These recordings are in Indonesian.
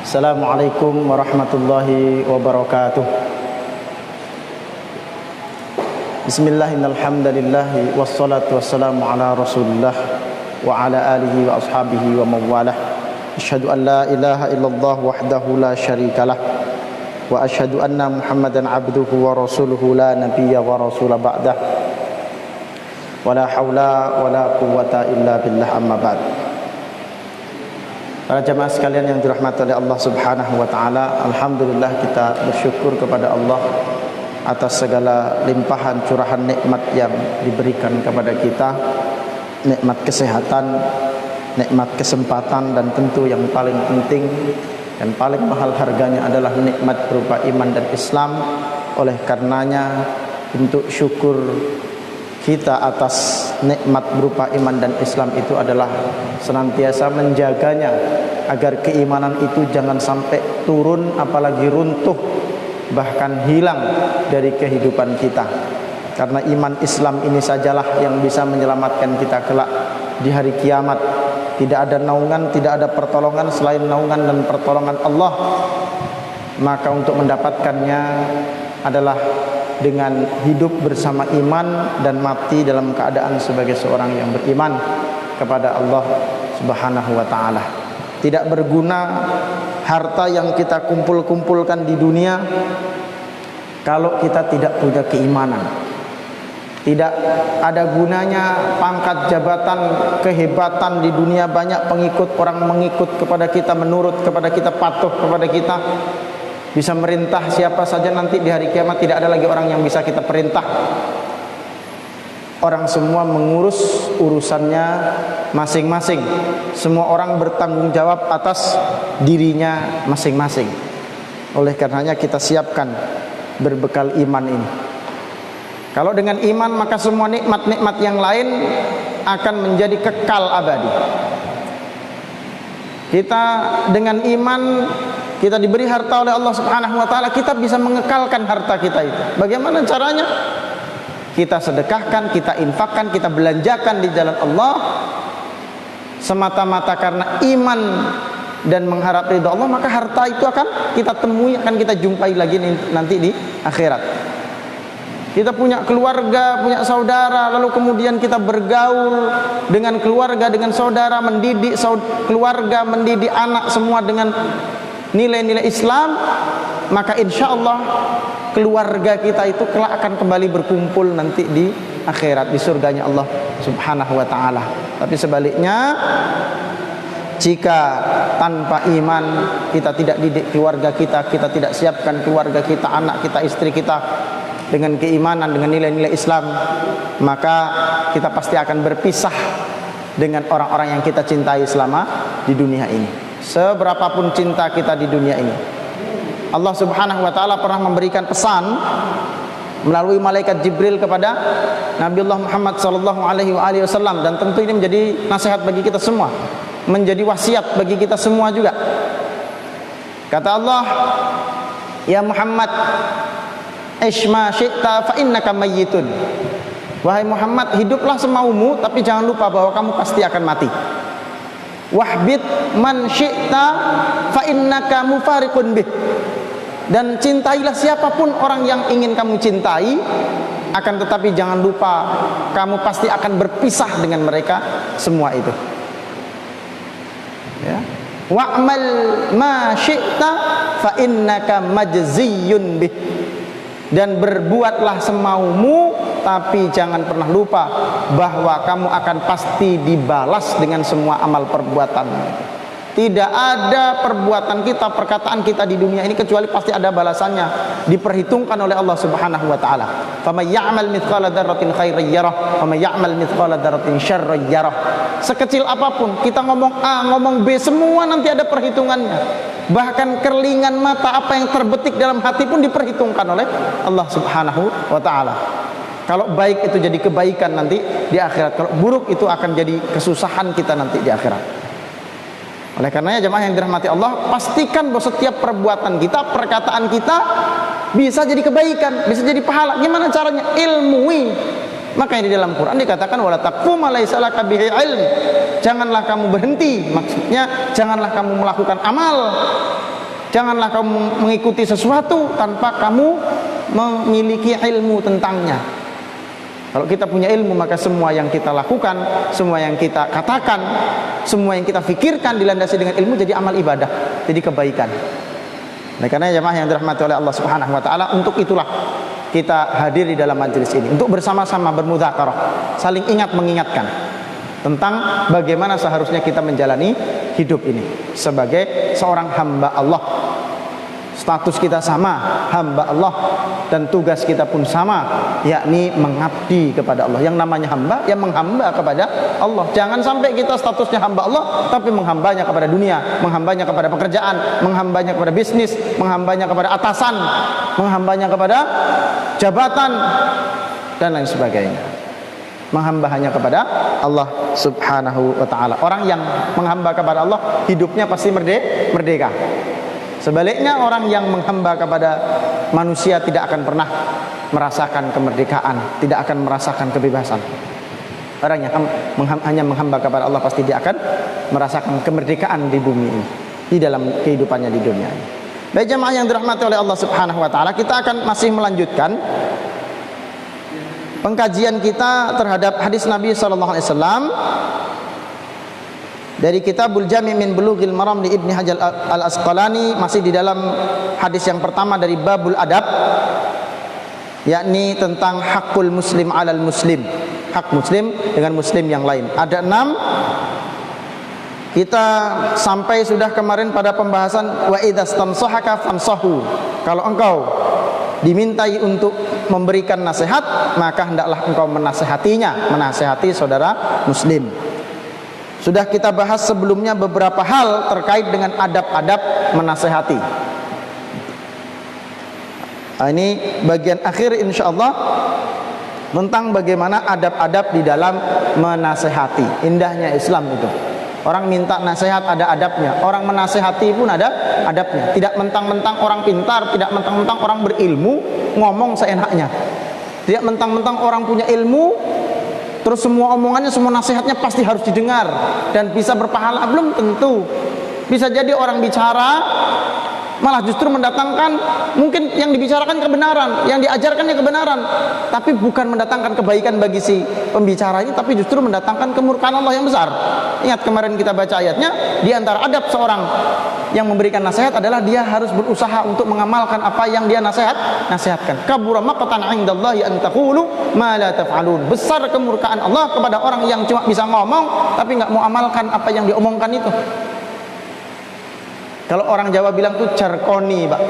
Assalamualaikum warahmatullahi wabarakatuh. Bismillahirrahmanirrahim. Wassalatu wassalamu ala Rasulillah wa ala alihi wa ashabihi wa mawalah. Asyhadu an la ilaha illallah wahdahu la syarikalah wa asyhadu anna Muhammadan abduhu wa rasuluhu la nabiyya wa rasula ba'dah. Wala haula wala quwwata illa billah, amma ba'd. Para jamaah sekalian yang dirahmati oleh Allah Subhanahu wa taala, alhamdulillah kita bersyukur kepada Allah atas segala limpahan curahan nikmat yang diberikan kepada kita, nikmat kesehatan, nikmat kesempatan, dan tentu yang paling penting dan paling mahal harganya adalah nikmat berupa iman dan Islam. Oleh karenanya bentuk syukur kita atas nikmat berupa iman dan Islam itu adalah senantiasa menjaganya agar keimanan itu jangan sampai turun, apalagi runtuh, bahkan hilang dari kehidupan kita. Karena iman Islam ini sajalah yang bisa menyelamatkan kita kelak di hari kiamat. Tidak ada naungan, tidak ada pertolongan selain naungan dan pertolongan Allah. Maka untuk mendapatkannya adalah dengan hidup bersama iman dan mati dalam keadaan sebagai seorang yang beriman kepada Allah Subhanahu wa taala. Tidak berguna harta yang kita kumpul-kumpulkan di dunia kalau kita tidak punya keimanan. Tidak ada gunanya pangkat, jabatan, kehebatan di dunia, banyak pengikut, orang mengikut kepada kita, menurut kepada kita, patuh kepada kita, bisa merintah siapa saja. Nanti di hari kiamat tidak ada lagi orang yang bisa kita perintah. Orang semua mengurus urusannya masing-masing. Semua orang bertanggung jawab atas dirinya masing-masing. Oleh karenanya kita siapkan berbekal iman ini. Kalau dengan iman maka semua nikmat-nikmat yang lain akan menjadi kekal abadi. Kita dengan iman, kita diberi harta oleh Allah Subhanahu wa taala, kita bisa mengekalkan harta kita itu. Bagaimana caranya? Kita sedekahkan, kita infakkan, kita belanjakan di jalan Allah semata-mata karena iman dan mengharap ridha Allah, maka harta itu akan kita temui, akan kita jumpai lagi nanti di akhirat. Kita punya keluarga, punya saudara, lalu kemudian kita bergaul dengan keluarga, dengan saudara, mendidik keluarga, mendidik anak semua dengan nilai-nilai Islam, maka insya Allah keluarga kita itu kelak akan kembali berkumpul nanti di akhirat, di surganya Allah Subhanahu wa ta'ala. Tapi sebaliknya, jika tanpa iman kita tidak didik keluarga kita, kita tidak siapkan keluarga kita, anak kita, istri kita dengan keimanan, dengan nilai-nilai Islam, maka kita pasti akan berpisah dengan orang-orang yang kita cintai selama di dunia ini. Seberapapun cinta kita di dunia ini, Allah Subhanahu wa ta'ala pernah memberikan pesan melalui malaikat Jibril kepada Nabiullah Muhammad sallallahu alaihi wasallam, dan tentu ini menjadi nasihat bagi kita semua, menjadi wasiat bagi kita semua juga. Kata Allah, ya Muhammad, Ishma syi'ta fa innaka mayyitun. Wahai Muhammad, hiduplah semaumu, tapi jangan lupa bahwa kamu pasti akan mati. Wahbit man syi'ta fa innaka mufariqun bih. Dan cintailah siapapun orang yang ingin kamu cintai, akan tetapi jangan lupa kamu pasti akan berpisah dengan mereka semua itu. Ya. Wa'mal ma syi'ta fa innaka majziyun bih. Dan berbuatlah semaumu, tapi jangan pernah lupa bahwa kamu akan pasti dibalas dengan semua amal perbuatan. Tidak ada perbuatan kita, perkataan kita di dunia ini kecuali pasti ada balasannya, diperhitungkan oleh Allah Subhanahu wa taala. Faman ya'mal mithqala dzarratin khairan yarah wa may ya'mal mithqala dzarratin syarran yarah. Sekecil apapun kita ngomong A, ngomong B, semua nanti ada perhitungannya. Bahkan kerlingan mata, apa yang terbetik dalam hati pun diperhitungkan oleh Allah Subhanahu wa taala. Kalau baik itu jadi kebaikan nanti di akhirat, kalau buruk itu akan jadi kesusahan kita nanti di akhirat. Oleh karenanya jemaah yang dirahmati Allah, pastikan bahwa setiap perbuatan kita, perkataan kita bisa jadi kebaikan, bisa jadi pahala. Gimana caranya? Ilmui. Makanya di dalam Quran dikatakan wala taqfu ma laysa laka bihi ilm. Janganlah kamu berhenti, maksudnya janganlah kamu melakukan amal Janganlah kamu mengikuti sesuatu tanpa kamu memiliki ilmu tentangnya. Kalau kita punya ilmu, maka semua yang kita lakukan, semua yang kita katakan, semua yang kita fikirkan dilandasi dengan ilmu jadi amal ibadah, jadi kebaikan. Nah, karena jemaah yang dirahmati oleh Allah Subhanahu wa taala, untuk itulah kita hadir di dalam majelis ini, untuk bersama-sama bermudzakarah, saling ingat mengingatkan tentang bagaimana seharusnya kita menjalani hidup ini sebagai seorang hamba Allah. Status kita sama, hamba Allah, dan tugas kita pun sama, yakni mengabdi kepada Allah. Yang namanya hamba, yang menghamba kepada Allah. Jangan sampai kita statusnya hamba Allah, tapi menghambanya kepada dunia, menghambanya kepada pekerjaan, menghambanya kepada bisnis, menghambanya kepada atasan, menghambanya kepada jabatan, dan lain sebagainya. Menghamba hanya kepada Allah Subhanahu wa ta'ala. Orang yang menghamba kepada Allah, hidupnya pasti merdeka. Sebaliknya, orang yang menghamba kepada manusia tidak akan pernah merasakan kemerdekaan, tidak akan merasakan kebebasan. Orang yang hanya menghamba kepada Allah pasti dia akan merasakan kemerdekaan di bumi ini, di dalam kehidupannya di dunia ini. Baik jemaah yang dirahmati oleh Allah Subhanahu wa ta'ala, kita akan masih melanjutkan pengkajian kita terhadap hadis Nabi sallallahu alaihi wasallam dari Kitabul Jami' min Bulughil Maram di Ibnu Hajar Al-Asqalani, masih di dalam hadis yang pertama dari babul adab, yakni tentang hakul muslim alal muslim, hak muslim dengan muslim yang lain. Ada 6. Kita sampai sudah kemarin pada pembahasan wa idzastansahaka fansahu. Kalau engkau dimintai untuk memberikan nasihat, maka hendaklah engkau menasehatinya, menasehati saudara muslim. Sudah kita bahas sebelumnya beberapa hal terkait dengan adab-adab menasehati. Ini bagian akhir insyaallah tentang bagaimana adab-adab di dalam menasehati. Indahnya Islam itu. Orang minta nasihat ada adabnya, orang menasehati pun ada adabnya. Tidak mentang-mentang orang pintar, tidak mentang-mentang orang berilmu ngomong seenaknya. Tidak mentang-mentang orang punya ilmu terus semua omongannya, semua nasihatnya pasti harus didengar dan bisa berpahala. Belum tentu. Bisa jadi orang bicara malah justru mendatangkan, mungkin yang dibicarakan kebenaran, yang diajarkannya kebenaran, tapi bukan mendatangkan kebaikan bagi si pembicara ini, tapi justru mendatangkan kemurkaan Allah yang besar. Ingat kemarin kita baca ayatnya, di antara adab seorang yang memberikan nasihat adalah dia harus berusaha untuk mengamalkan apa yang dia nasihatkan. Kabura maqtan 'indallahi an taqulu ma la taf'alun. Besar kemurkaan Allah kepada orang yang cuma bisa ngomong tapi nggak mau amalkan apa yang diomongkan itu. Kalau orang Jawa bilang tuh jarkoni, Pak.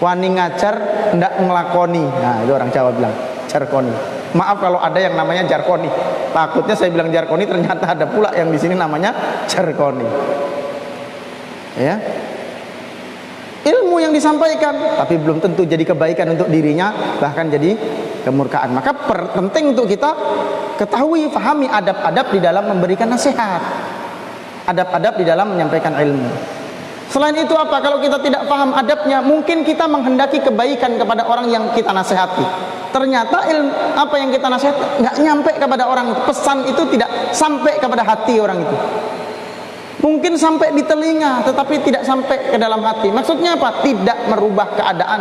Wani ngajar ndak ngelakoni. Nah, itu orang Jawa bilang jarkoni. Maaf kalau ada yang namanya jarkoni. Takutnya saya bilang jarkoni, ternyata ada pula yang di sini namanya jarkoni. Ya. Ilmu yang disampaikan, tapi belum tentu jadi kebaikan untuk dirinya, bahkan jadi kemurkaan. Maka penting untuk kita ketahui, fahami adab-adab di dalam memberikan nasihat, adab-adab di dalam menyampaikan ilmu. Selain itu apa? Kalau kita tidak paham adabnya, mungkin kita menghendaki kebaikan kepada orang yang kita nasihati. Ternyata apa yang kita nasihati nggak nyampe kepada orang itu. Pesan itu tidak sampai kepada hati orang itu. Mungkin sampai di telinga, tetapi tidak sampai ke dalam hati. Maksudnya apa? Tidak merubah keadaan,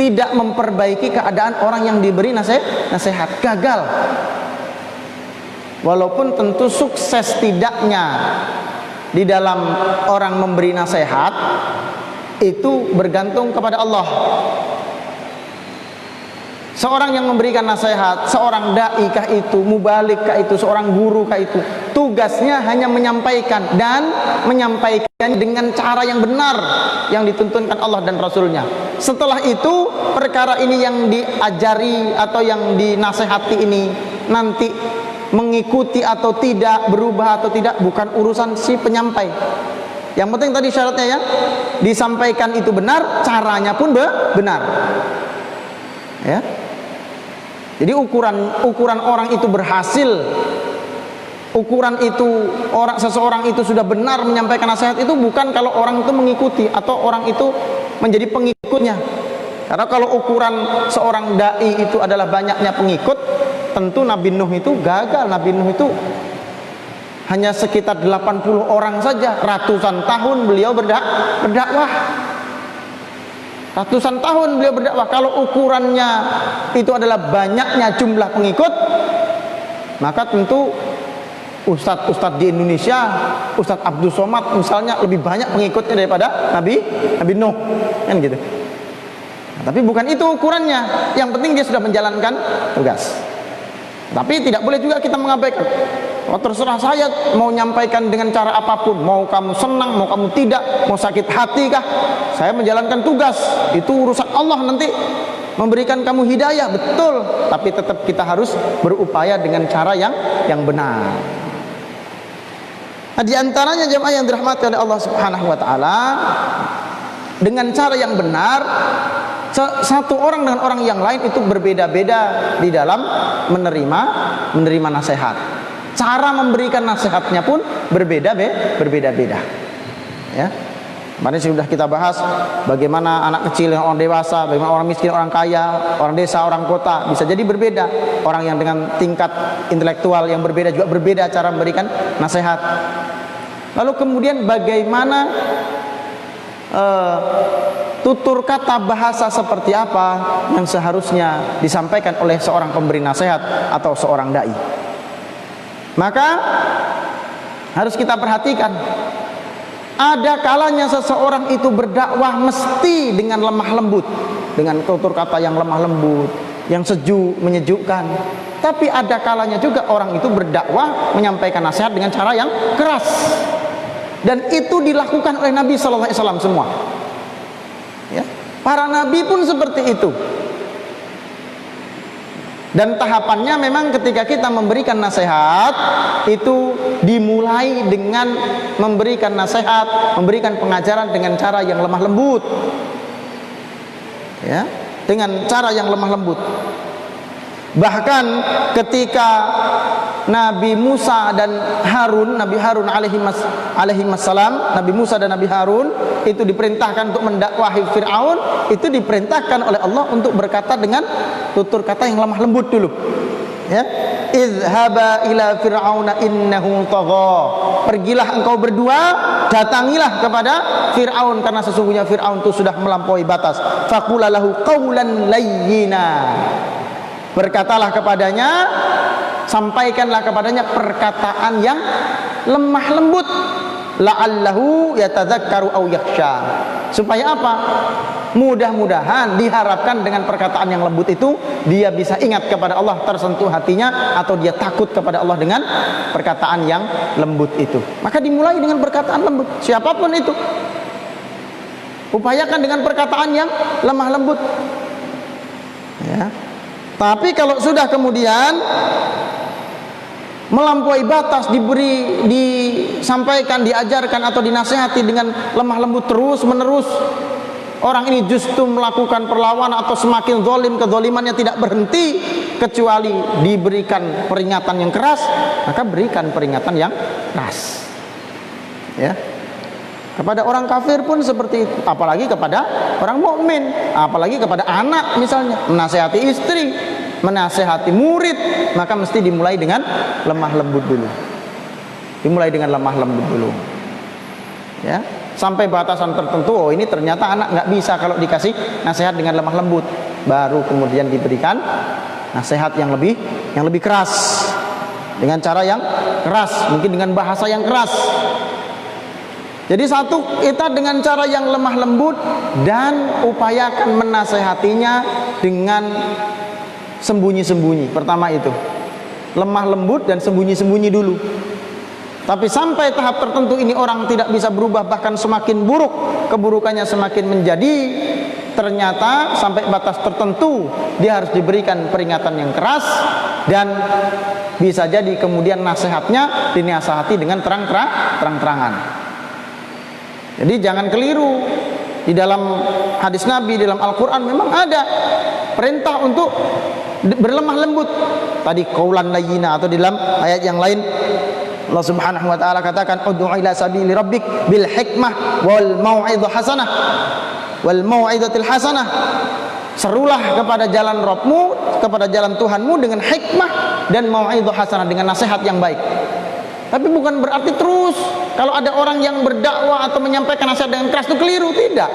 tidak memperbaiki keadaan orang yang diberi nasihat. Gagal. Walaupun tentu sukses tidaknya di dalam orang memberi nasihat itu bergantung kepada Allah. Seorang yang memberikan nasihat, seorang dai kah itu, mubalik kah itu, seorang guru kah itu, tugasnya hanya menyampaikan dan menyampaikan dengan cara yang benar yang dituntunkan Allah dan Rasulnya. Setelah itu perkara ini yang diajari atau yang dinasehati ini nanti mengikuti atau tidak, berubah atau tidak, bukan urusan si penyampai. Yang penting tadi syaratnya ya, disampaikan itu benar, caranya pun benar. Ya. Jadi ukuran orang itu berhasil, ukuran itu seseorang itu sudah benar menyampaikan nasihat itu bukan kalau orang itu mengikuti atau orang itu menjadi pengikutnya. Karena kalau ukuran seorang dai itu adalah banyaknya pengikut, tentu Nabi Nuh itu gagal. Nabi Nuh itu Hanya sekitar 80 orang saja, ratusan tahun beliau berdakwah. Ratusan tahun beliau berdakwah. Kalau ukurannya itu adalah banyaknya jumlah pengikut, maka tentu ustadz-ustadz di Indonesia, Ustadz Abdul Somad misalnya, lebih banyak pengikutnya daripada Nabi Nuh, kan gitu. Nah, tapi bukan itu ukurannya. Yang penting dia sudah menjalankan tugas. Tapi tidak boleh juga kita mengabaikan. Oh, terserah saya mau nyampaikan dengan cara apapun, mau kamu senang, mau kamu tidak, mau sakit hati kah, saya menjalankan tugas. Itu urusan Allah nanti memberikan kamu hidayah, betul. Tapi tetap kita harus berupaya dengan cara yang benar. Nah, di antaranya jemaah yang dirahmati oleh Allah Subhanahu wa taala, dengan cara yang benar, satu orang dengan orang yang lain itu berbeda-beda di dalam menerima nasihat. Cara memberikan nasihatnya pun berbeda-beda. Ya. Kemarin sudah kita bahas bagaimana anak kecil dengan orang dewasa, bagaimana orang miskin, orang kaya, orang desa, orang kota bisa jadi berbeda. Orang yang dengan tingkat intelektual yang berbeda juga berbeda cara memberikan nasihat. Lalu kemudian bagaimana tutur kata bahasa seperti apa yang seharusnya disampaikan oleh seorang pemberi nasihat atau seorang dai. Maka harus kita perhatikan, ada kalanya seseorang itu berdakwah mesti dengan lemah lembut, dengan tutur kata yang lemah lembut, yang sejuk, menyejukkan. Tapi ada kalanya juga orang itu berdakwah menyampaikan nasihat dengan cara yang keras. Dan itu dilakukan oleh Nabi SAW semua. Ya, para nabi pun seperti itu. Dan tahapannya memang ketika kita memberikan nasihat itu dimulai dengan memberikan nasihat, memberikan pengajaran dengan cara yang lemah lembut. Ya, dengan cara yang lemah lembut. Bahkan ketika Nabi Musa dan Harun, Nabi Harun alaihi salam, Nabi Musa dan Nabi Harun itu diperintahkan untuk mendakwahi Fir'aun, itu diperintahkan oleh Allah untuk berkata dengan tutur kata yang lemah lembut dulu. Ya, izhaba ila fir'auna innahu tagha. Pergilah engkau berdua, datangilah kepada Fir'aun karena sesungguhnya Fir'aun itu sudah melampaui batas. Faqula lahu qawlan layyina. Berkatalah kepadanya, sampaikanlah kepadanya perkataan yang lemah lembut, la'allahu yatadzakkaru aw yakhsha. Supaya apa? Mudah-mudahan, diharapkan dengan perkataan yang lembut itu dia bisa ingat kepada Allah, tersentuh hatinya, atau dia takut kepada Allah dengan perkataan yang lembut itu. Maka dimulai dengan perkataan lembut, siapapun itu. Upayakan dengan perkataan yang lemah lembut. Ya. Tapi kalau sudah kemudian melampaui batas, disampaikan, diajarkan atau dinasihati dengan lemah lembut terus menerus, orang ini justru melakukan perlawanan atau semakin zalim, kezalimannya tidak berhenti kecuali diberikan peringatan yang keras, maka berikan peringatan yang keras. Ya. Kepada orang kafir pun seperti itu, apalagi kepada orang mukmin, apalagi kepada anak misalnya, menasihati istri, menasihati murid, maka mesti dimulai dengan lemah lembut dulu. Dimulai dengan lemah lembut dulu. Ya, sampai batasan tertentu, oh ini ternyata anak nggak bisa kalau dikasih nasihat dengan lemah lembut, baru kemudian diberikan nasihat yang lebih keras, dengan cara yang keras, mungkin dengan bahasa yang keras. Jadi satu, kita dengan cara yang lemah lembut dan upayakan menasehatinya dengan sembunyi-sembunyi. Pertama itu, lemah lembut dan sembunyi-sembunyi dulu. Tapi sampai tahap tertentu ini orang tidak bisa berubah, bahkan semakin buruk, keburukannya semakin menjadi, ternyata sampai batas tertentu dia harus diberikan peringatan yang keras, dan bisa jadi kemudian nasihatnya dinasihati dengan terang-terangan. Jadi jangan keliru. Di dalam hadis Nabi, dalam Al-Quran memang ada perintah untuk berlemah lembut. Tadi qaulan layyina, atau di dalam ayat yang lain Allah Subhanahu wa taala katakan ud'u ila sabili rabbik bil hikmah wal mau'izah hasanah wal mau'izatil hasanah. Serulah kepada jalan Rabbmu, kepada jalan Tuhanmu dengan hikmah dan mau'izah hasanah, dengan nasihat yang baik. Tapi bukan berarti terus kalau ada orang yang berdakwah atau menyampaikan nasihat dengan keras itu keliru, tidak.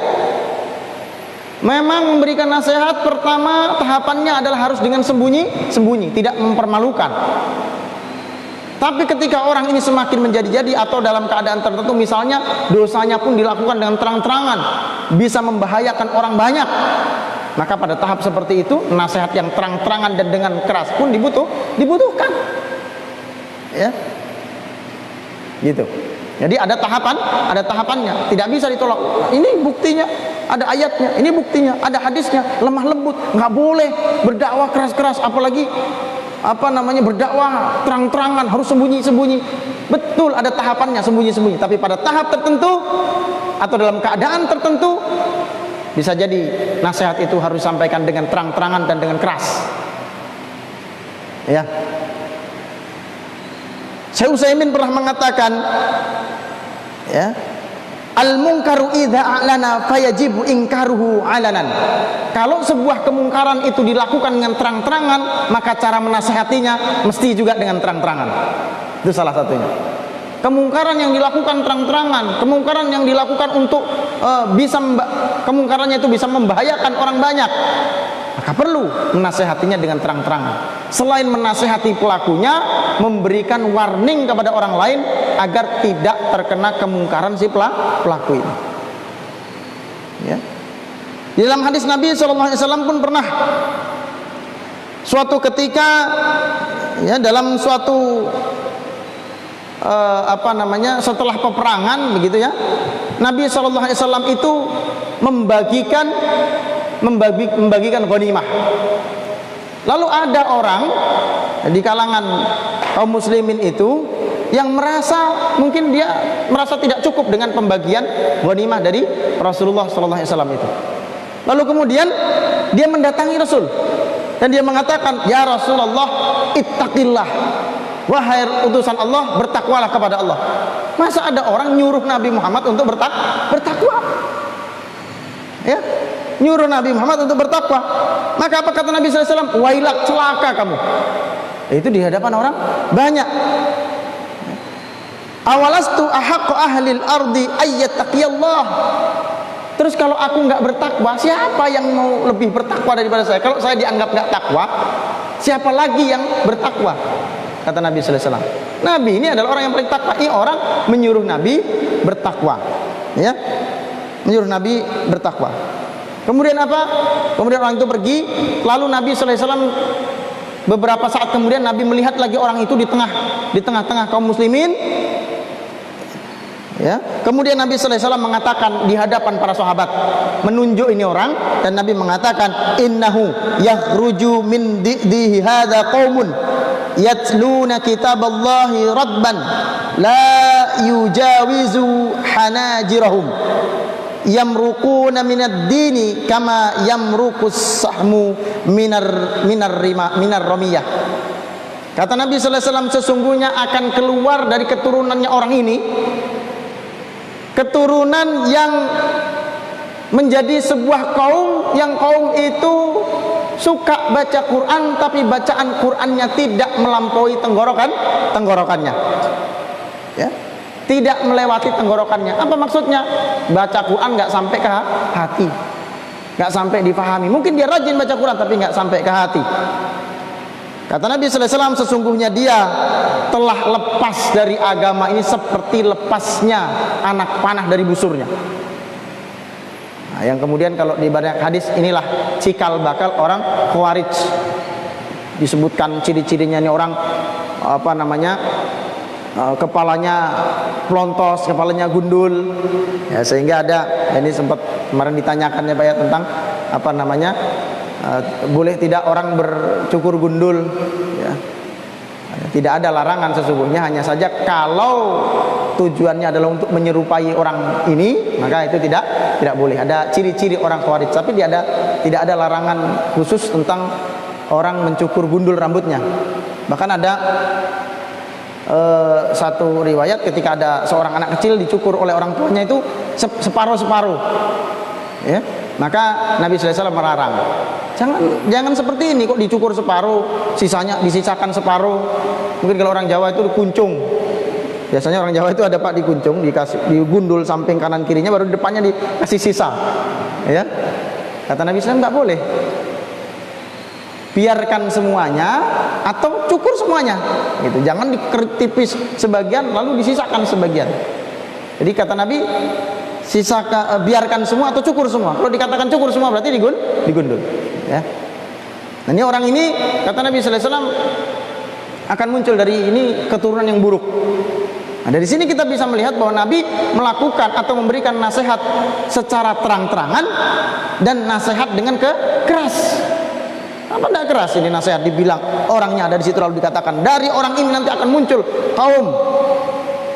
Memang memberikan nasihat pertama tahapannya adalah harus dengan sembunyi-sembunyi, tidak mempermalukan. Tapi ketika orang ini semakin menjadi-jadi atau dalam keadaan tertentu, misalnya dosanya pun dilakukan dengan terang-terangan, bisa membahayakan orang banyak, maka pada tahap seperti itu nasihat yang terang-terangan dan dengan keras pun dibutuhkan. Ya. Gitu. Jadi ada tahapannya, tidak bisa ditolak. Ini buktinya, ada ayatnya, ini buktinya, ada hadisnya, lemah lembut, nggak boleh berdakwah keras-keras, apalagi berdakwah terang-terangan, harus sembunyi-sembunyi. Betul, ada tahapannya sembunyi-sembunyi, tapi pada tahap tertentu atau dalam keadaan tertentu bisa jadi nasihat itu harus disampaikan dengan terang-terangan dan dengan keras. Ya. Syekh Utsaimin pernah mengatakan, ya, al-munkaru idza a'lana fayajibu inkaruhu 'alanan. Kalau sebuah kemungkaran itu dilakukan dengan terang-terangan, maka cara menasihatinya mesti juga dengan terang-terangan. Itu salah satunya. Kemungkaran yang dilakukan terang-terangan, kemungkaran yang dilakukan untuk kemungkarannya itu bisa membahayakan orang banyak, maka perlu menasihatinya dengan terang-terangan. Selain menasihati pelakunya, memberikan warning kepada orang lain agar tidak terkena kemungkaran si pelaku ini. Ya. Di dalam hadis Nabi SAW pun pernah suatu ketika, ya, dalam suatu setelah peperangan begitu ya, Nabi SAW itu membagikan ghanimah. Lalu ada orang di kalangan kaum muslimin itu yang mungkin dia merasa tidak cukup dengan pembagian ghanimah dari Rasulullah SAW itu. Lalu kemudian dia mendatangi Rasul dan dia mengatakan, ya Rasulullah, ittaqillah, wahai utusan Allah, bertakwalah kepada Allah. Masa ada orang nyuruh Nabi Muhammad untuk bertakwa? Ya, nyuruh Nabi Muhammad untuk bertakwa. Maka apa kata Nabi SAW? Wailak, celaka kamu. Itu di hadapan orang banyak. Awalastu ahaqqa ahlil ardi ayyattaqiyallah. Terus kalau aku nggak bertakwa, siapa yang mau lebih bertakwa daripada saya? Kalau saya dianggap nggak takwa, siapa lagi yang bertakwa? Kata Nabi SAW. Nabi ini adalah orang yang paling takwa. Ini orang menyuruh Nabi bertakwa, ya, menyuruh Nabi bertakwa. Kemudian apa? Kemudian orang itu pergi. Lalu Nabi SAW beberapa saat kemudian Nabi melihat lagi orang itu di tengah-tengah kaum muslimin. Ya. Kemudian Nabi SAW mengatakan di hadapan para sahabat, menunjuk ini orang, dan Nabi mengatakan, innahu yakhruju min dihi hadza qaumun yatluna kitaballahi radban la yujawizu hanajirahum yamruquna minad dini kama yamruqus sahmu minar ramiyah. Kata Nabi sallallahu alaihi wasallam, sesungguhnya akan keluar dari keturunannya orang ini keturunan yang menjadi sebuah kaum yang kaum itu suka baca Quran, tapi bacaan Qurannya tidak melampaui tenggorokannya, ya, tidak melewati tenggorokannya. Apa maksudnya? Baca Quran nggak sampai ke hati, nggak sampai difahami. Mungkin dia rajin baca Quran tapi nggak sampai ke hati. Kata Nabi sallallahu alaihi wasallam, sesungguhnya dia telah lepas dari agama ini seperti lepasnya anak panah dari busurnya. Nah, yang kemudian kalau di banyak hadis, inilah cikal bakal orang Khawarij. Disebutkan ciri-cirinya ini orang kepalanya plontos, kepalanya gundul, ya, sehingga ada, ini sempat kemarin ditanyakan ya Pak ya, tentang boleh tidak orang bercukur gundul, ya. Tidak ada larangan sesungguhnya, hanya saja kalau tujuannya adalah untuk menyerupai orang ini, maka itu tidak boleh. Ada ciri-ciri orang Khawarij, tapi tidak ada larangan khusus tentang orang mencukur gundul rambutnya. Bahkan ada satu riwayat ketika ada seorang anak kecil dicukur oleh orang tuanya itu separuh-separuh, ya, maka Nabi sallallahu alaihi wasallam melarang. Jangan seperti ini kok, dicukur separuh, sisanya disisakan separuh. Mungkin kalau orang Jawa itu kuncung, Biasanya orang Jawa itu ada Pak dikuncung, digundul samping kanan kirinya, baru depannya dikasih sisa. Ya. Kata Nabi SAW nggak boleh. Biarkan semuanya atau cukur semuanya. Gitu. Jangan ditipis sebagian lalu disisakan sebagian. Jadi kata Nabi, biarkan semua atau cukur semua. Kalau dikatakan cukur semua berarti digundul. Ya. Nah, ini orang ini kata Nabi SAW akan muncul dari ini keturunan yang buruk. Nah, dari sini kita bisa melihat bahwa Nabi melakukan atau memberikan nasihat secara terang-terangan dan nasihat dengan keras. Apa tidak keras ini nasihat, dibilang orangnya ada di situ lalu dikatakan dari orang ini nanti akan muncul kaum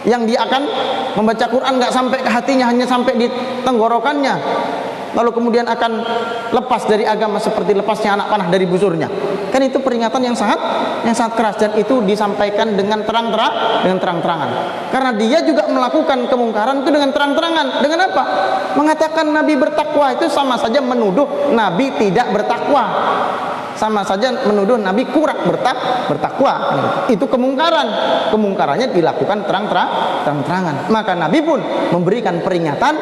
yang dia akan membaca Quran nggak sampai ke hatinya, hanya sampai di tenggorokannya, lalu kemudian akan lepas dari agama seperti lepasnya anak panah dari busurnya. Kan itu peringatan yang sangat keras, dan itu disampaikan dengan terang-terangan. Karena dia juga melakukan kemungkaran itu dengan terang-terangan. Dengan apa? Mengatakan Nabi bertakwa itu sama saja menuduh Nabi tidak bertakwa. Sama saja menuduh Nabi kurang bertakwa. Itu kemungkaran. Kemungkarannya dilakukan terang-terangan. Maka Nabi pun memberikan peringatan,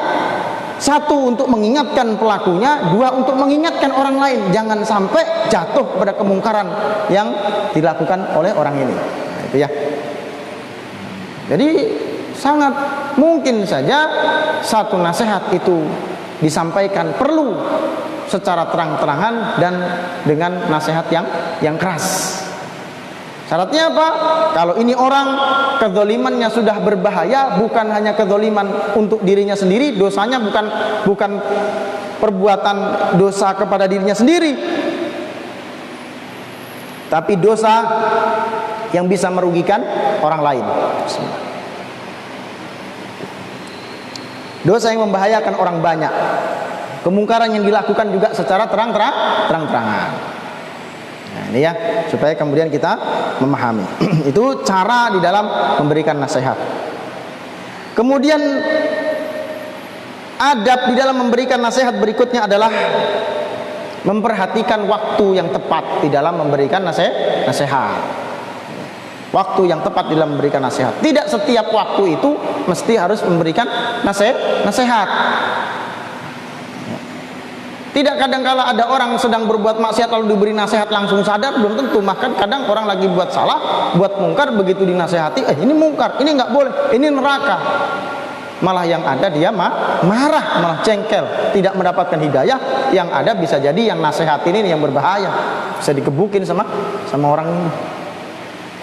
satu untuk mengingatkan pelakunya, dua untuk mengingatkan orang lain jangan sampai jatuh pada kemungkaran yang dilakukan oleh orang ini. Nah, itu ya. Jadi sangat mungkin saja satu nasihat itu disampaikan perlu secara terang-terangan dan dengan nasihat yang keras. Syaratnya apa? Kalau ini orang kezalimannya sudah berbahaya, bukan hanya kezaliman untuk dirinya sendiri, dosanya bukan perbuatan dosa kepada dirinya sendiri, tapi dosa yang bisa merugikan orang lain. Dosa yang membahayakan orang banyak. Kemungkaran yang dilakukan juga secara terang-terangan. Nah, ini ya, supaya kemudian kita memahami. Itu cara di dalam memberikan nasihat. Kemudian adab di dalam memberikan nasihat berikutnya adalah memperhatikan waktu yang tepat di dalam memberikan nasihat. Waktu yang tepat di dalam memberikan nasihat. Tidak setiap waktu itu mesti harus memberikan nasihat. Tidak kadang-kala ada orang sedang berbuat maksiat lalu diberi nasihat langsung sadar, belum tentu. Bahkan kadang orang lagi buat salah, buat mungkar, begitu dinasehati, ini mungkar, ini nggak boleh, ini neraka. Malah yang ada dia marah, malah jengkel, tidak mendapatkan hidayah. Yang ada bisa jadi yang nasehatin ini yang berbahaya, bisa dikebukin sama orang ini.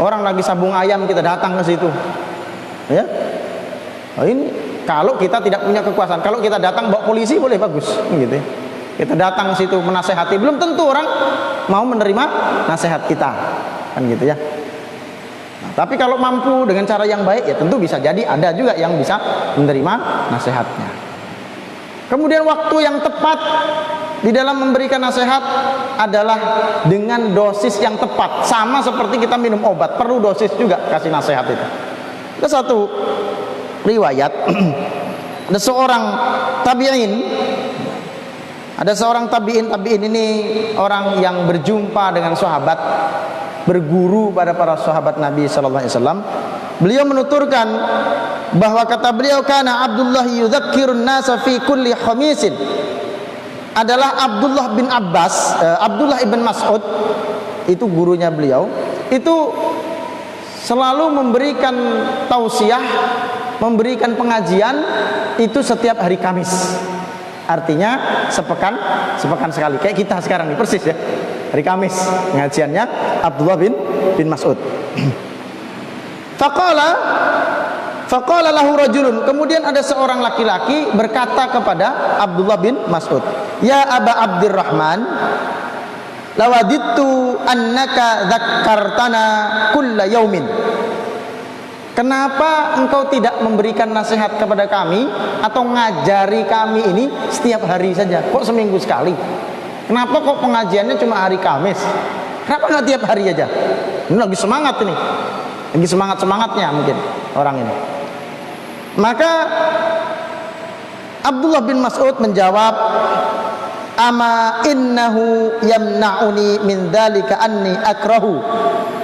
Orang lagi sabung ayam kita datang ke situ, ya. Ini kalau kita tidak punya kekuasaan, kalau kita datang bawa polisi boleh, bagus, gitu ya. Kita datang ke situ menasehati, belum tentu orang mau menerima nasihat kita, kan gitu ya. Nah, tapi kalau mampu dengan cara yang baik, ya tentu bisa jadi ada juga yang bisa menerima nasihatnya. Kemudian waktu yang tepat di dalam memberikan nasihat adalah dengan dosis yang tepat. Sama seperti kita minum obat, perlu dosis juga kasih nasihat itu. Ada satu riwayat, ada seorang tabi'in. Ada seorang tabi'in ini orang yang berjumpa dengan sahabat, berguru pada para sahabat Nabi sallallahu alaihi wasallam. Beliau menuturkan bahwa kata beliau, kana Abdullah yudzakkirun nasa fi kulli khamisin. Adalah Abdullah bin Abbas, Abdullah ibn Mas'ud, itu gurunya beliau, itu selalu memberikan tausiah, memberikan pengajian itu setiap hari Kamis. Artinya sepekan sekali, kayak kita sekarang nih persis ya, hari Kamis pengajiannya Abdullah bin Mas'ud. Faqala lahu rajulun, kemudian ada seorang laki-laki berkata kepada Abdullah bin Mas'ud, ya Aba Abdurrahman, lawadittu annaka dzakkartana kulla yaumin. Kenapa engkau tidak memberikan nasihat kepada kami atau ngajari kami ini setiap hari saja? Kok seminggu sekali? Kenapa kok pengajiannya cuma hari Kamis? Kenapa nggak tiap hari aja? Ini lagi semangat ini, lagi semangatnya mungkin orang ini. Maka Abdullah bin Mas'ud menjawab, ama innahu yamna'uni min dzalika anni akrahu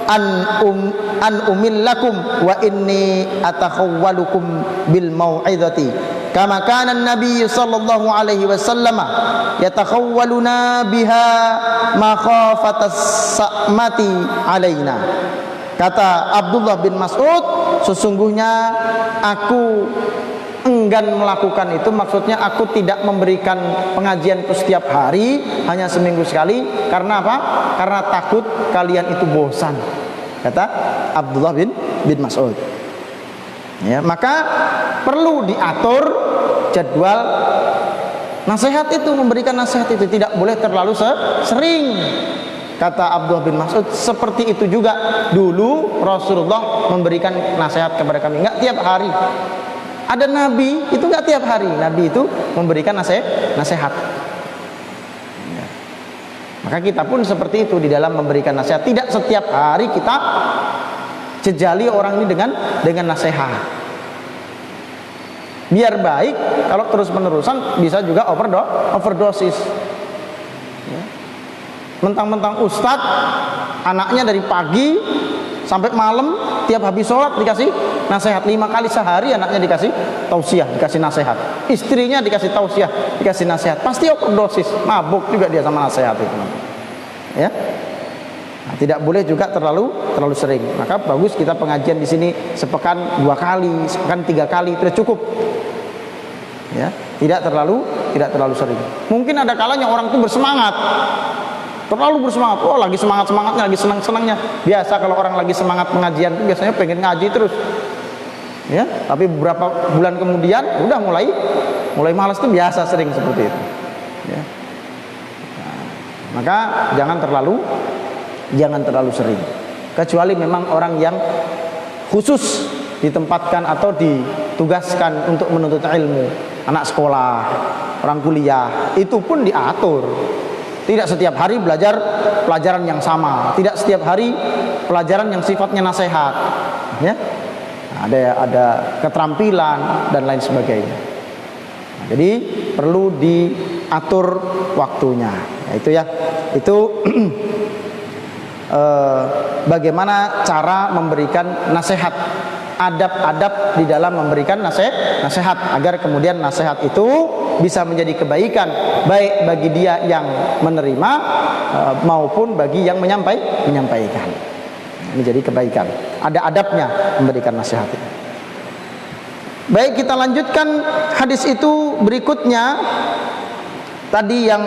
an umillakum wa inni atakhawwalukum bil mau'izati kama kana an-nabiy sallallahu alaihi wasallam yatakhawwaluna biha makhafatas sa'mati alaina. Kata Abdullah bin Mas'ud, sesungguhnya aku enggan melakukan itu, maksudnya aku tidak memberikan pengajian itu setiap hari, hanya seminggu sekali. Karena apa? Karena takut kalian itu bosan, kata Abdullah bin Mas'ud. Ya, maka perlu diatur jadwal nasihat itu, memberikan nasihat itu tidak boleh terlalu sering. Kata Abdullah bin Mas'ud, seperti itu juga dulu Rasulullah memberikan nasihat kepada kami, enggak tiap hari. Ada Nabi itu enggak tiap hari, Nabi itu memberikan nasihat. Ya. Maka kita pun seperti itu di dalam memberikan nasihat, tidak setiap hari kita jejali orang ini dengan nasihat. Biar baik, kalau terus-menerusan bisa juga overdosis. Ya. Mentang-mentang ustadz, anaknya dari pagi sampai malam tiap habis sholat dikasih nasihat 5 kali sehari, anaknya dikasih tausiah, dikasih nasihat, istrinya dikasih tausiah, dikasih nasihat, pasti overdosis, mabuk juga dia sama nasihat itu. Ya, nah, tidak boleh juga terlalu sering. Maka bagus kita pengajian di sini sepekan 2 kali, sepekan 3 kali, sudah cukup. Ya, tidak terlalu sering. Mungkin ada kalanya orang itu bersemangat, terlalu bersemangat, oh lagi semangat-semangatnya, lagi senang-senangnya. Biasa kalau orang lagi semangat pengajian itu biasanya pengen ngaji terus. Ya, tapi beberapa bulan kemudian udah mulai malas, itu biasa, sering seperti itu. Ya. Nah, maka jangan terlalu sering. Kecuali memang orang yang khusus ditempatkan atau ditugaskan untuk menuntut ilmu, anak sekolah, orang kuliah, itu pun diatur. Tidak setiap hari belajar pelajaran yang sama, tidak setiap hari pelajaran yang sifatnya nasihat, ya. Ada keterampilan dan lain sebagainya. Nah, jadi perlu diatur waktunya. Ya, itu bagaimana cara memberikan nasihat, adab-adab di dalam memberikan nasihat agar kemudian nasihat itu bisa menjadi kebaikan baik bagi dia yang menerima maupun bagi yang menyampaikan, menjadi kebaikan. Ada adabnya memberikan nasihat itu. Baik, kita lanjutkan hadis itu berikutnya. Tadi yang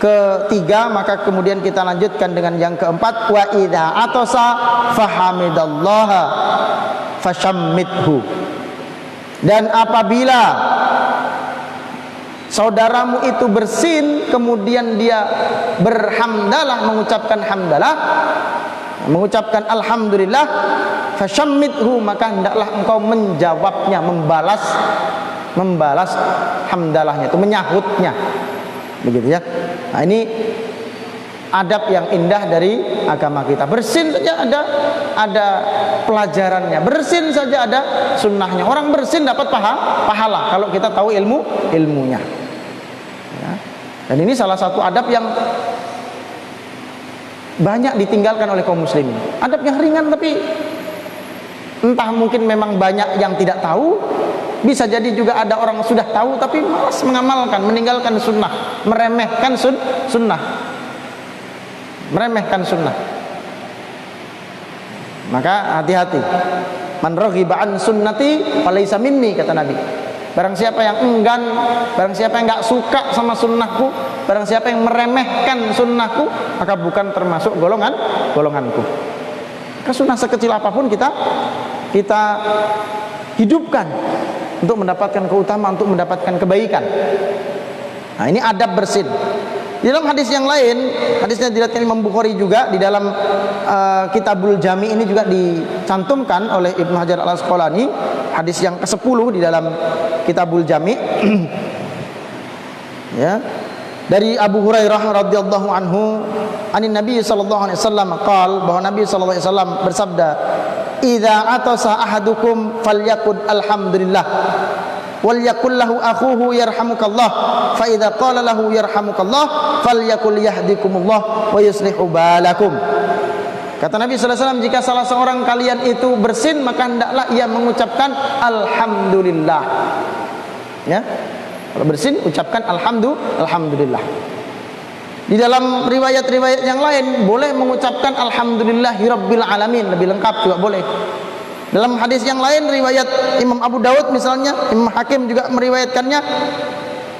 ketiga, maka kemudian kita lanjutkan dengan yang keempat, wa idza atasa fahamidallaha fashammithu. Dan apabila saudaramu itu bersin kemudian dia berhamdalah, mengucapkan hamdalah, mengucapkan alhamdulillah, fashammithu, maka hendaklah engkau menjawabnya, membalas hamdalahnya itu, menyahutnya, begitu ya. Nah, ini adab yang indah dari agama kita. Bersin saja ada pelajarannya, bersin saja ada sunnahnya. Orang bersin dapat pahala kalau kita tahu ilmunya. Ya. Dan ini salah satu adab yang banyak ditinggalkan oleh kaum muslimin. Adab yang ringan tapi entah mungkin memang banyak yang tidak tahu. Bisa jadi juga ada orang sudah tahu tapi malas mengamalkan, meninggalkan sunnah, meremehkan sunnah. Maka hati-hati. Man raghiba an sunnati falaysa minni, kata Nabi. Barang siapa yang enggan, barang siapa yang enggak suka sama sunnahku, barang siapa yang meremehkan sunnahku, maka bukan termasuk golonganku. Maka sunnah sekecil apapun kita hidupkan untuk mendapatkan keutamaan, untuk mendapatkan kebaikan. Nah, ini adab bersin. Di dalam hadis yang lain, hadisnya diriwayatkan Imam Bukhari juga, di dalam Kitabul Jami ini juga dicantumkan oleh Ibnu Hajar Al-Asqalani, hadis yang ke-10 di dalam Kitabul Jami. Ya. Dari Abu Hurairah radhiyallahu anhu, anin Nabi sallallahu alaihi wasallam qaal, bahwa Nabi sallallahu alaihi wasallam bersabda, "Idza atasa ahadukum falyaqul alhamdulillah wal yakul lahu akhuhu yarhamukallah, fa idza qala lahu yarhamukallah falyakul yahdikumullah wa yuslihu balakum." Kata Nabi sallallahu alaihi wasallam, jika salah seorang kalian itu bersin, maka hendaklah ia mengucapkan alhamdulillah. Ya. Kalau bersin ucapkan alhamdulillah. Di dalam riwayat-riwayat yang lain boleh mengucapkan alhamdulillahirabbil alamin, lebih lengkap juga boleh. Dalam hadis yang lain riwayat Imam Abu Dawud misalnya, Imam Hakim juga meriwayatkannya,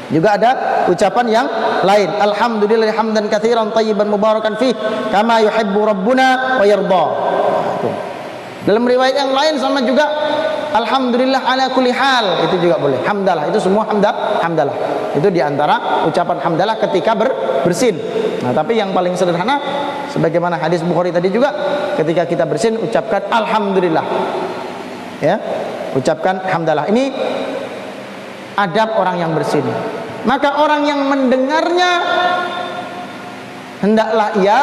juga ada ucapan yang lain, alhamdulillah hamdan katsiran thayyiban mubarakan fih kama yuhibbu rabbuna wa yarda. Dalam riwayat yang lain sama juga alhamdulillah ala kulli hal, itu juga boleh. Hamdalah, itu semua hamdalah. Itu diantara ucapan hamdalah ketika bersin. Nah, tapi yang paling sederhana sebagaimana hadis Bukhari tadi juga, ketika kita bersin ucapkan alhamdulillah. Ya, ucapkan hamdalah. Ini adab orang yang bersin. Maka orang yang mendengarnya hendaklah ia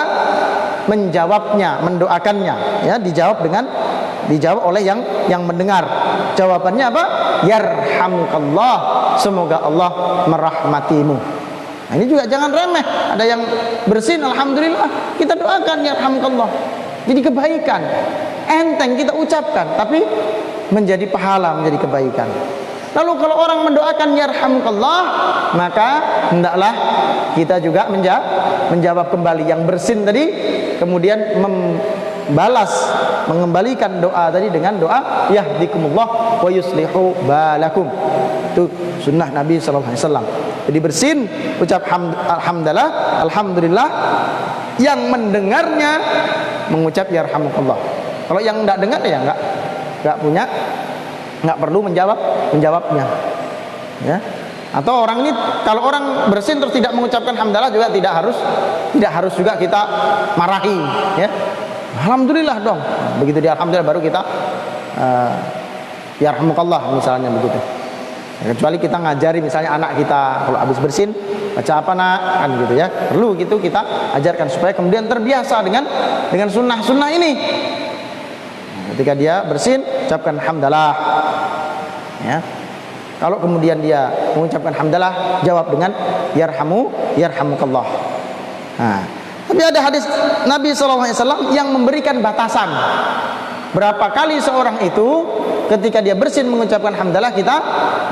menjawabnya, mendoakannya, ya, dijawab oleh yang mendengar. Jawabannya apa? Yarhamukallah, semoga Allah merahmatimu. Nah, ini juga jangan remeh. Ada yang bersin alhamdulillah, kita doakan yarhamukallah. Jadi kebaikan. Enteng kita ucapkan, tapi menjadi pahala, menjadi kebaikan. Lalu kalau orang mendoakan yarhamukallah, maka hendaklah kita juga menjawab kembali yang bersin tadi, kemudian membalas, mengembalikan doa tadi dengan doa yahdikumullah wa yuslihu balakum. Itu sunnah Nabi sallallahu alaihi wasallam. Jadi bersin ucap alhamdulillah, yang mendengarnya mengucap yarhamukallah. Kalau yang tidak dengar ya enggak perlu menjawabnya, ya. Atau orang ini, kalau orang bersin terus tidak mengucapkan hamdalah juga tidak harus juga kita marahi, ya. Alhamdulillah dong. Begitu dia alhamdulillah baru kita yarhamukallah misalnya begitu. Ya, kecuali kita ngajari misalnya anak kita kalau habis bersin baca apa nak, kan gitu ya. Perlu gitu kita ajarkan supaya kemudian terbiasa dengan sunnah-sunnah ini. Ketika dia bersin ucapkan hamdalah, ya. Kalau kemudian dia mengucapkan hamdalah, jawab dengan yarhamukallah. Nah, tapi ada hadis Nabi SAW yang memberikan batasan berapa kali seorang itu ketika dia bersin mengucapkan hamdalah, kita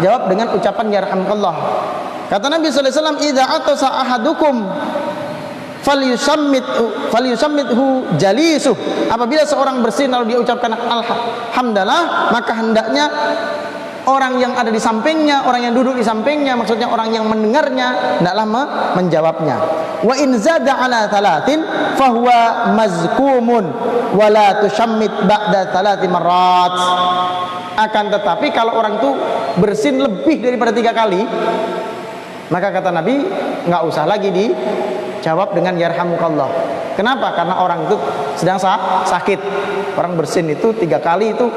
jawab dengan ucapan yarhamukallah. Kata Nabi SAW, idza atasa ahadukum falyusammithu jalisuh. Apabila seorang bersin lalu dia ucapkan alhamdulillah, maka hendaknya orang yang ada di sampingnya, orang yang duduk di sampingnya, maksudnya orang yang mendengarnya, hendaklah menjawabnya. Wa in zada ala thalathin fahuwa mazkumun wa la tushammit ba'da thalathi marrat. Akan tetapi kalau orang itu bersin lebih daripada 3 kali, maka kata Nabi enggak usah lagi dijawab dengan yarhamukallah. Kenapa? Karena orang itu sedang sakit. Orang bersin itu 3 kali itu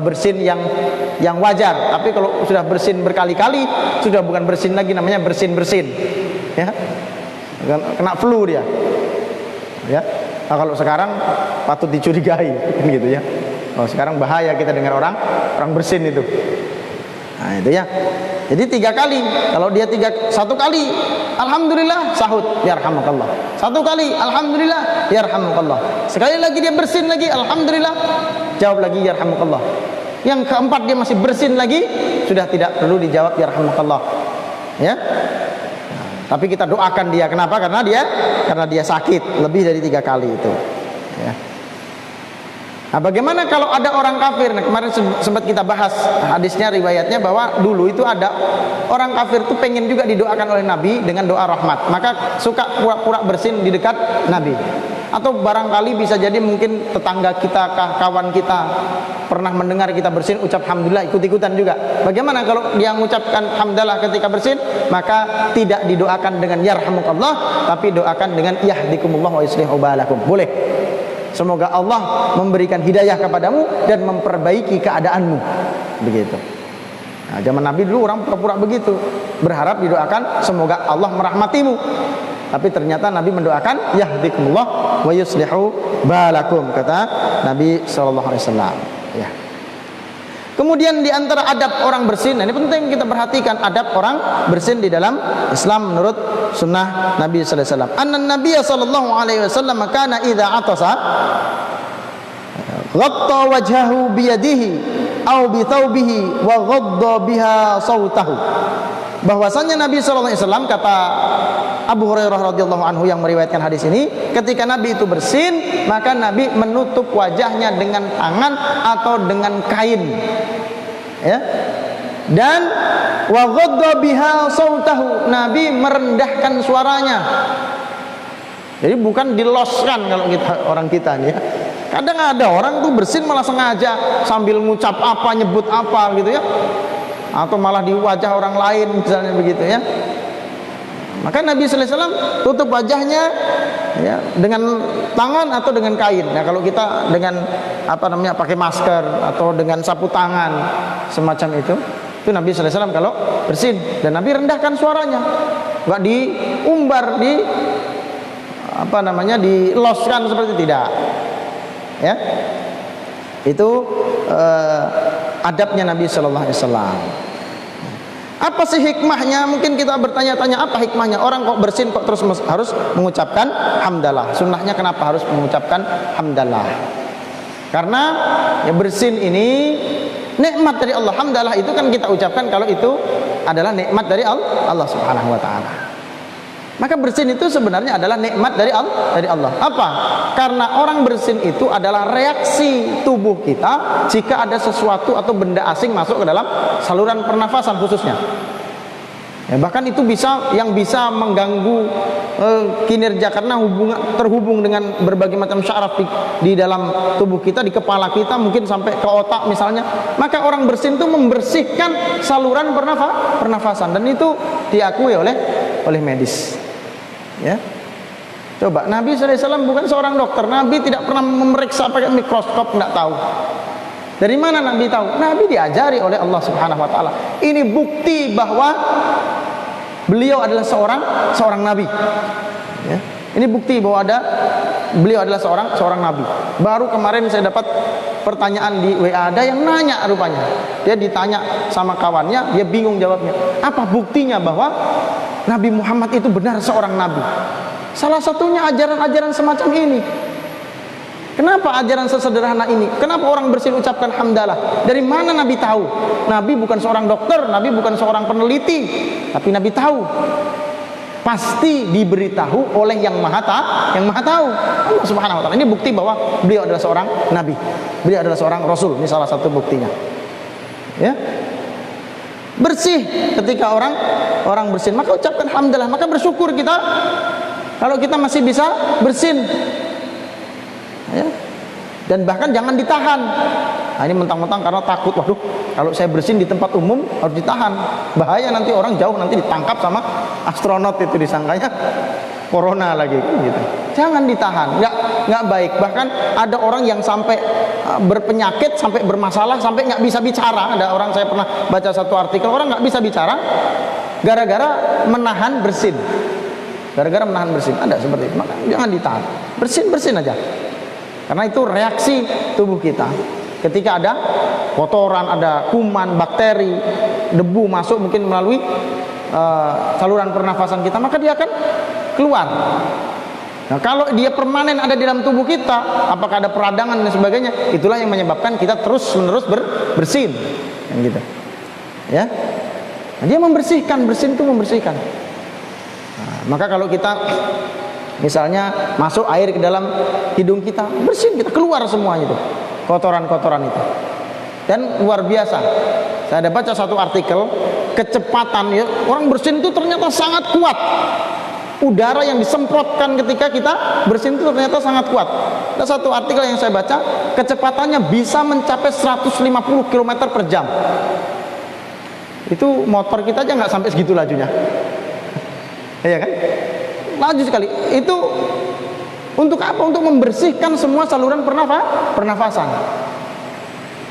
bersin yang wajar. Tapi kalau sudah bersin berkali-kali, sudah bukan bersin lagi, namanya bersin-bersin. Ya. Kena flu dia. Ya. Nah, kalau sekarang patut dicurigai gitu ya. Oh, sekarang bahaya kita dengar orang bersin itu. Nah, itu ya. Jadi 3 kali. Kalau dia 1 kali alhamdulillah, sahut yarhamukallah. 1 kali alhamdulillah, yarhamukallah. Sekali lagi dia bersin lagi alhamdulillah, jawab lagi yarhamukallah. Yang keempat dia masih bersin lagi, sudah tidak perlu dijawab yarhamukallah. Ya. Nah, tapi kita doakan dia. Kenapa? Karena dia sakit lebih dari 3 kali itu. Ya. Nah, bagaimana kalau ada orang kafir? Nah, kemarin sempat kita bahas hadisnya, riwayatnya bahwa dulu itu ada orang kafir itu pengen juga didoakan oleh Nabi dengan doa rahmat, maka suka pura-pura bersin di dekat Nabi. Atau barangkali bisa jadi mungkin tetangga kita, kawan kita pernah mendengar kita bersin ucap hamdulillah, ikut-ikutan juga. Bagaimana kalau dia mengucapkan hamdalah ketika bersin? Maka tidak didoakan dengan yarhamukallah, tapi doakan dengan yahdikumullah wa yuslihu balakum. Boleh. Semoga Allah memberikan hidayah kepadamu dan memperbaiki keadaanmu. Begitu. Nah, zaman Nabi dulu orang pura-pura begitu, berharap didoakan semoga Allah merahmatimu. Tapi ternyata Nabi mendoakan yahdikumullah wa yuslihu balakum, kata Nabi sallallahu alaihi wasallam. Ya. Kemudian di antara adab orang bersin, ini penting kita perhatikan adab orang bersin di dalam Islam menurut sunnah Nabi sallallahu alaihi wasallam. Anna Nabi sallallahu alaihi wasallam kana idza atasa, ghatta wajhahu biyadihi aw bi thawbihi wa ghadda biha sautahu. Bahwasanya Nabi sallallahu alaihi wasallam, kata Abu Hurairah radhiyallahu anhu yang meriwayatkan hadis ini, ketika Nabi itu bersin, maka Nabi menutup wajahnya dengan tangan atau dengan kain, ya. Dan wa ghadda biha sautahu, Nabi merendahkan suaranya. Jadi bukan diloskan kalau orang kita nih, ya. Kadang ada orang tuh bersin malah sengaja sambil ngucap apa, nyebut apa gitu, ya, atau malah di wajah orang lain misalnya begitu, ya. Maka Nabi sallallahu alaihi wasallam tutup wajahnya, ya, dengan tangan atau dengan kain. Nah, kalau kita dengan pakai masker atau dengan sapu tangan semacam itu Nabi sallallahu alaihi wasallam kalau bersin. Dan Nabi rendahkan suaranya, enggak diumbar, diloskan seperti tidak, ya. Itu adabnya Nabi sallallahu alaihi wasallam. Apa sih hikmahnya? Mungkin kita bertanya-tanya, apa hikmahnya? Orang kok bersin kok terus harus mengucapkan hamdalah? Sunnahnya kenapa harus mengucapkan hamdalah? Karena ya bersin ini nikmat dari Allah. Hamdalah itu kan kita ucapkan kalau itu adalah nikmat dari Allah Subhanahu wa taala. Maka bersin itu sebenarnya adalah nikmat dari Allah. Apa? Karena orang bersin itu adalah reaksi tubuh kita jika ada sesuatu atau benda asing masuk ke dalam saluran pernafasan khususnya. Ya, bahkan itu bisa mengganggu kinerja, karena terhubung dengan berbagai macam syaraf di dalam tubuh kita, di kepala kita, mungkin sampai ke otak misalnya. Maka orang bersin itu membersihkan saluran pernafasan, dan itu diakui oleh medis. Ya, coba Nabi sallallahu alaihi wasallam bukan seorang dokter, Nabi tidak pernah memeriksa pakai mikroskop, enggak tahu. Dari mana Nabi tahu? Nabi diajari oleh Allah Subhanahu wa taala. Ini bukti bahwa beliau adalah seorang nabi. Ya. Ini bukti bahwa beliau adalah seorang nabi. Baru kemarin saya dapat pertanyaan di WA, ada yang nanya rupanya. Dia ditanya sama kawannya, dia bingung jawabnya. Apa buktinya bahwa Nabi Muhammad itu benar seorang nabi? Salah satunya ajaran-ajaran semacam ini. Kenapa ajaran sesederhana ini? Kenapa orang bersin ucapkan hamdalah? Dari mana Nabi tahu? Nabi bukan seorang dokter, Nabi bukan seorang peneliti, tapi Nabi tahu. Pasti diberitahu oleh yang maha tahu, Allah Subhanahu wa taala. Ini bukti bahwa beliau adalah seorang nabi. Beliau adalah seorang rasul. Ini salah satu buktinya. Ya. Bersih ketika orang bersin, maka ucapkan hamdalah, maka bersyukur kita kalau kita masih bisa bersin, ya. Dan bahkan jangan ditahan. Nah, ini mentang-mentang karena takut, waduh, kalau saya bersin di tempat umum harus ditahan, bahaya, nanti orang jauh, nanti ditangkap sama astronot, itu disangkanya corona lagi gitu. Jangan ditahan, nggak baik. Bahkan ada orang yang sampai berpenyakit, sampai bermasalah, sampai nggak bisa bicara. Ada orang, saya pernah baca satu artikel, orang nggak bisa bicara gara-gara menahan bersin. Gara-gara menahan bersin, ada seperti itu. Maka jangan ditahan, bersin aja. Karena itu reaksi tubuh kita. Ketika ada kotoran, ada kuman, bakteri, debu masuk mungkin melalui saluran pernafasan kita, maka dia akan keluar. Nah, kalau dia permanen ada di dalam tubuh kita, apakah ada peradangan dan sebagainya, itulah yang menyebabkan kita terus-menerus bersin, yang gitu. Ya, nah, dia membersihkan, bersin itu membersihkan. Nah, maka kalau kita misalnya masuk air ke dalam hidung kita, bersin, kita keluar semuanya itu, kotoran-kotoran itu. Dan luar biasa, saya ada baca satu artikel, kecepatan, ya, orang bersin itu ternyata sangat kuat. Udara yang disemprotkan ketika kita bersin itu ternyata sangat kuat. Ada satu artikel yang saya baca, kecepatannya bisa mencapai 150 km per jam. Itu motor kita aja nggak sampai segitu lajunya. Iya kan? Laju sekali. Itu untuk apa? Untuk membersihkan semua saluran pernafasan.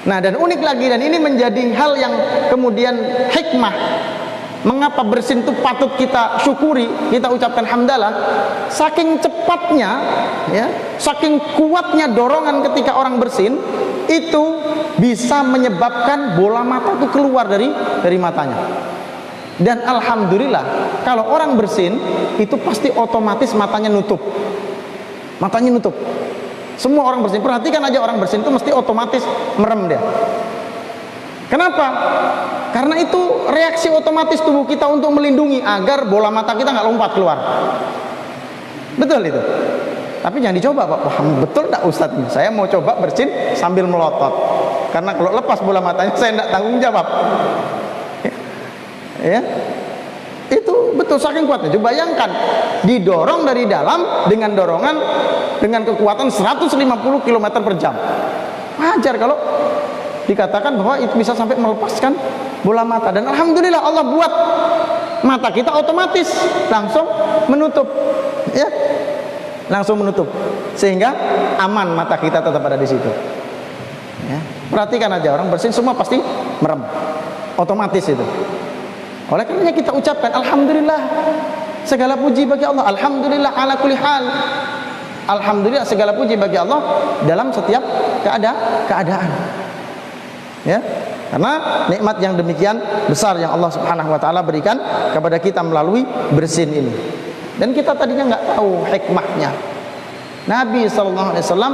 Nah, dan unik lagi, dan ini menjadi hal yang kemudian hikmah, mengapa bersin itu patut kita syukuri, kita ucapkan hamdalah. Saking cepatnya, ya, saking kuatnya dorongan ketika orang bersin, itu bisa menyebabkan bola mata itu keluar dari matanya. Dan alhamdulillah, kalau orang bersin itu pasti otomatis matanya nutup. Semua orang bersin, perhatikan aja orang bersin itu mesti otomatis merem dia. Kenapa? Karena itu reaksi otomatis tubuh kita untuk melindungi agar bola mata kita nggak lompat keluar. Betul itu. Tapi jangan dicoba, Pak. Wah, betul nggak Ustadz? Saya mau coba bersin sambil melotot. Karena kalau lepas bola matanya saya nggak tanggung jawab. Ya, itu betul saking kuatnya. Coba bayangkan, didorong dari dalam dengan dorongan dengan kekuatan 150 km per jam. Wajar kalau dikatakan bahwa itu bisa sampai melepaskan bola mata. Dan alhamdulillah Allah buat mata kita otomatis langsung menutup, ya, langsung menutup, sehingga aman mata kita tetap ada di situ. Ya. Perhatikan aja orang bersin semua pasti merem, otomatis itu. Oleh karenanya kita ucapkan alhamdulillah, segala puji bagi Allah. Alhamdulillah ala kulli hal. Alhamdulillah segala puji bagi Allah dalam setiap keadaan. Ya, karena nikmat yang demikian besar yang Allah Subhanahu wa taala berikan kepada kita melalui bersin ini. Dan kita tadinya nggak tahu hikmahnya. Nabi sallallahu alaihi wasallam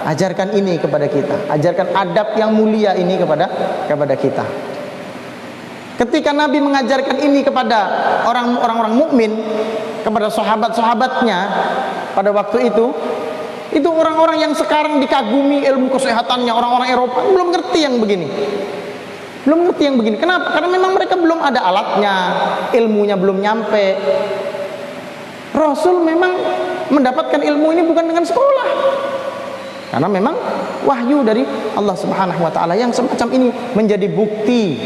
ajarkan ini kepada kita, ajarkan adab yang mulia ini kepada kita. Ketika Nabi mengajarkan ini kepada orang-orang mukmin, kepada sahabat-sahabatnya pada waktu itu orang-orang yang sekarang dikagumi ilmu kesehatannya, orang-orang Eropa belum ngerti yang begini. Kenapa? Karena memang mereka belum ada alatnya, ilmunya belum nyampe. Rasul memang mendapatkan ilmu ini bukan dengan sekolah, karena memang wahyu dari Allah Subhanahu wa taala yang semacam ini menjadi bukti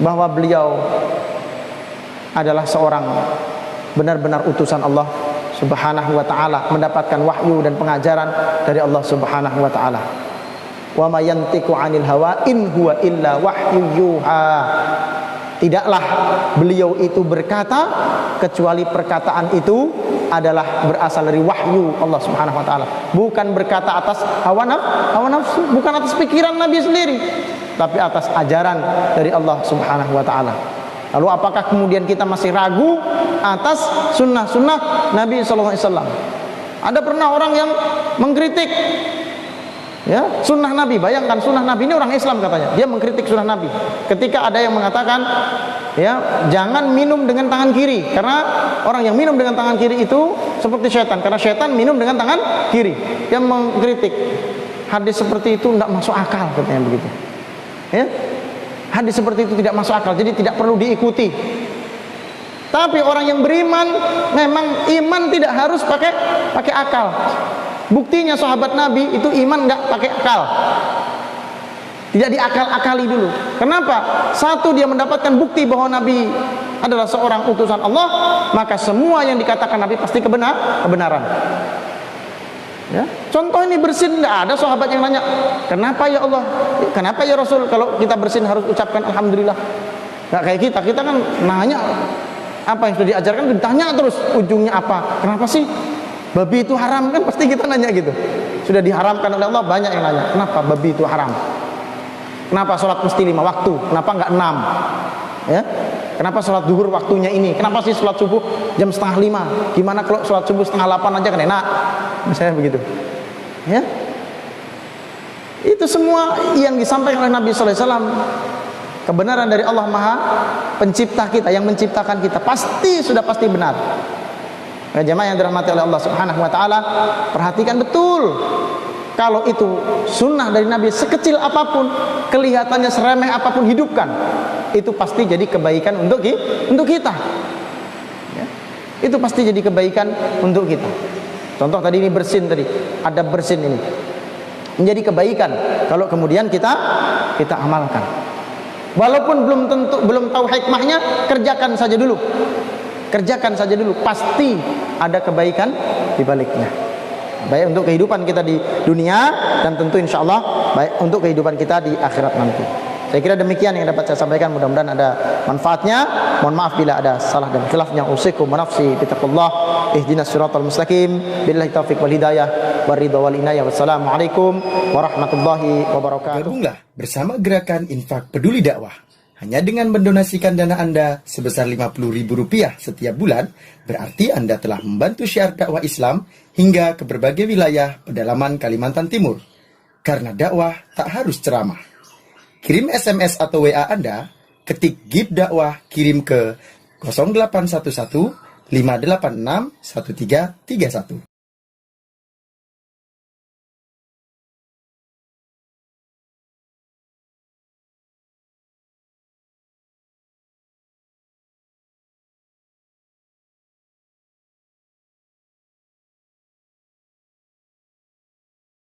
bahwa beliau adalah seorang benar-benar utusan Allah Subhanahu wa taala, mendapatkan wahyu dan pengajaran dari Allah Subhanahu wa taala. Wa may yantiqu 'anil hawa in huwa illa wahyu yuha. Tidaklah beliau itu berkata kecuali perkataan itu adalah berasal dari wahyu Allah Subhanahu wa taala. Bukan berkata atas hawa nafsu, bukan atas pikiran Nabi sendiri, tapi atas ajaran dari Allah Subhanahu wa taala. Lalu apakah kemudian kita masih ragu atas sunnah-sunnah Nabi sallallahu alaihi wasallam? Ada pernah orang yang mengkritik, ya, sunnah Nabi. Bayangkan, sunnah Nabi ini orang Islam katanya, dia mengkritik sunnah Nabi. Ketika ada yang mengatakan, ya, jangan minum dengan tangan kiri, karena orang yang minum dengan tangan kiri itu seperti setan, karena setan minum dengan tangan kiri. Dia mengkritik hadis seperti itu tidak masuk akal, katanya begitu. Ya, hadis seperti itu tidak masuk akal, jadi tidak perlu diikuti. Tapi orang yang beriman, memang iman tidak harus pakai akal. Buktinya sahabat Nabi itu iman nggak pakai akal, tidak diakal-akali dulu. Kenapa? Satu, dia mendapatkan bukti bahwa Nabi adalah seorang utusan Allah, maka semua yang dikatakan Nabi pasti kebenaran. Ya, contoh ini bersin, nggak ada sahabat yang nanya, kenapa ya Allah, kenapa ya Rasul, kalau kita bersin harus ucapkan alhamdulillah. Nggak kayak kita kan nanya apa yang sudah diajarkan, ditanya terus ujungnya apa, kenapa sih babi itu haram, kan pasti kita nanya gitu. Sudah diharamkan oleh Allah, banyak yang nanya, kenapa babi itu haram, kenapa sholat mesti 5 waktu, kenapa nggak 6, ya, kenapa sholat duhur waktunya ini, kenapa sih sholat subuh jam 4:30, gimana kalau sholat subuh 7:30 aja kan enak, misalnya begitu, ya. Itu semua yang disampaikan oleh Nabi sallallahu alaihi wasallam, kebenaran dari Allah Maha Pencipta kita, yang menciptakan kita, sudah pasti benar. Nah, jemaah yang dirahmati oleh Allah Subhanahu wa taala, perhatikan betul. Kalau itu sunnah dari Nabi, sekecil apapun, kelihatannya seremeh apapun, hidupkan. Itu pasti jadi kebaikan untuk kita. Ya. Itu pasti jadi kebaikan untuk kita. Contoh tadi ini bersin tadi, ada bersin ini. Menjadi kebaikan kalau kemudian kita amalkan. Walaupun belum tahu hikmahnya, kerjakan saja dulu. Pasti ada kebaikan di baliknya. Baik untuk kehidupan kita di dunia, dan tentu insya Allah baik untuk kehidupan kita di akhirat nanti. Saya kira demikian yang dapat saya sampaikan, mudah-mudahan ada manfaatnya. Mohon maaf bila ada salah dan khilafnya. Usikum wa nafsi bittaqullah. Ihdinas siratal mustaqim. Billahi taufiq wal hidayah wa ridha wal inayah. Wassalamualaikum warahmatullahi wabarakatuh. Gabunglah bersama Gerakan Infak Peduli Dakwah. Hanya dengan mendonasikan dana Anda sebesar Rp50.000 setiap bulan, berarti Anda telah membantu syiar dakwah Islam hingga ke berbagai wilayah pedalaman Kalimantan Timur. Karena dakwah tak harus ceramah. Kirim SMS atau WA Anda, ketik GIB dakwah, kirim ke 0811 586 1331.